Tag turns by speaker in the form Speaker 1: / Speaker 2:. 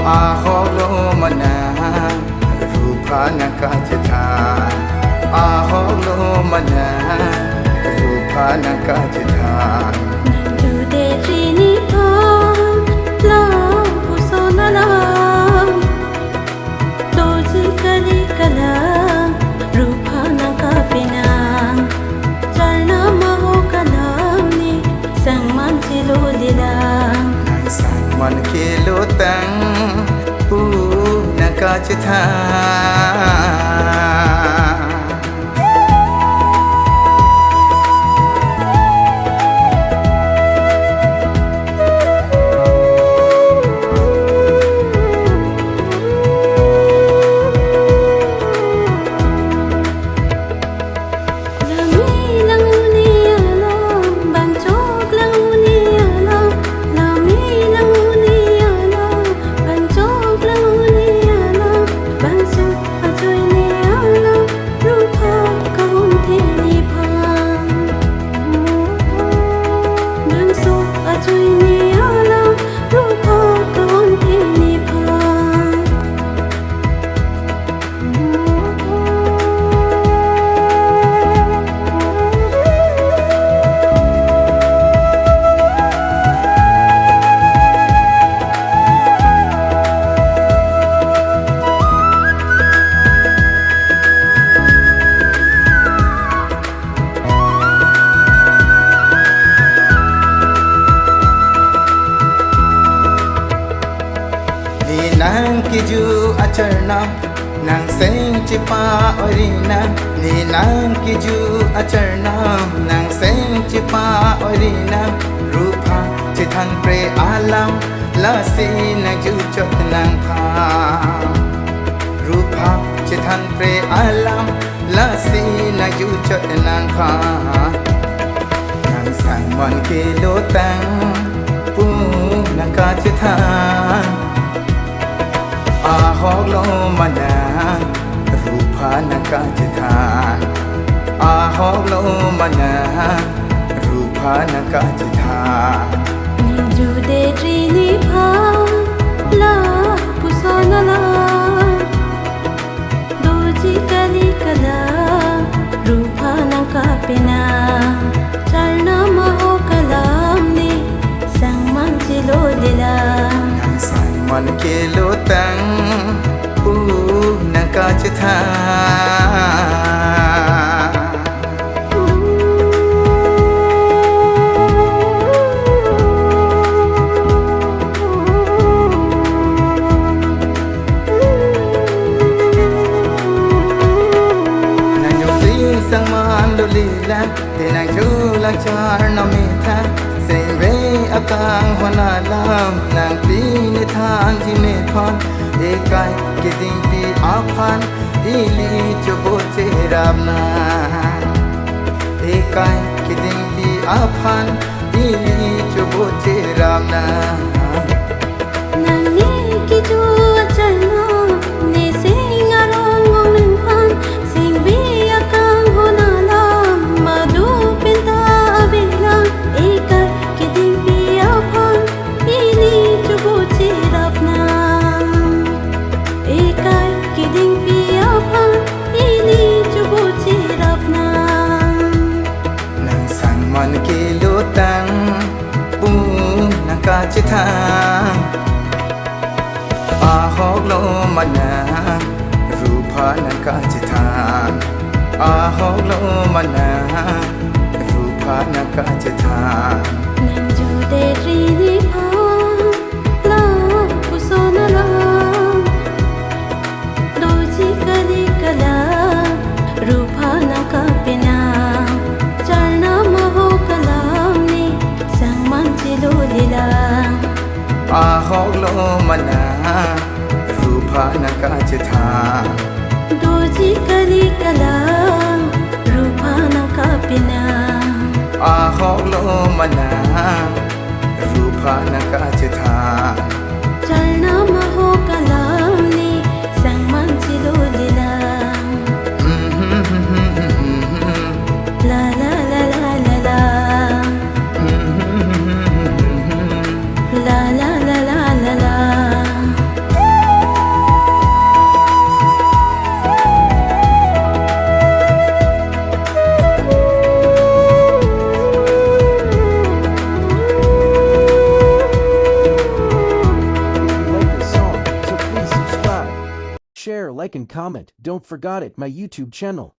Speaker 1: aholo mana rupa nakajita aholo mana rupa nakajita
Speaker 2: jude trini thon la pusona la toji kali kala rupa nakapina charna maho kalam ni sangman chilo dilang
Speaker 1: man kilo tang pu nakajita nang kiju acharna nang seng chipa orina ni nang kiju acharna nang seng chipa orina rupa chithan pre alam la si nang ju chot nang pha rupa chithan pre alam la si nang ju chot nang pha nang sang man ke lo tang pu nang ka chithan aholo mana rupa nakajita aholo mana rupa nakajita
Speaker 2: jude trini thon la pusona la doji kali kala rupa nakapina charna maho kalam ni sangman chilo dilang
Speaker 1: man kilo tang pu nakajita nanyo si sang man lo lila tinang jula char na mitha sing ve akang hona lam nang pini than ji me phon ekai kiding pi aphan ili chobo che ramna ekai kiding pi aphan ili chobo che ramna
Speaker 2: nani kiju acharna ne sing arong ong phan sing vi akang hona lam madu pinta avila ekai kiding pi aphan ili chobo che ramna ekai kiding pi aphan ili chobo che ramna
Speaker 1: nang sang man kilo tang pu nakajita aholo mana rupa nakajita aholo mana rupa nakajita
Speaker 2: nang jude trini thon la pusona la doji kali kala rupa nakapina charna maho kalam ni sangman chilo dilang
Speaker 1: aholo mana rupa nakajita
Speaker 2: doji kali kala rupa nakapina
Speaker 1: aholo mana rupa nakajita
Speaker 2: charna maho kalam ni sangman chilo dilang la la la la la la la la la la la la
Speaker 3: and comment. Don't forget it my YouTube channel.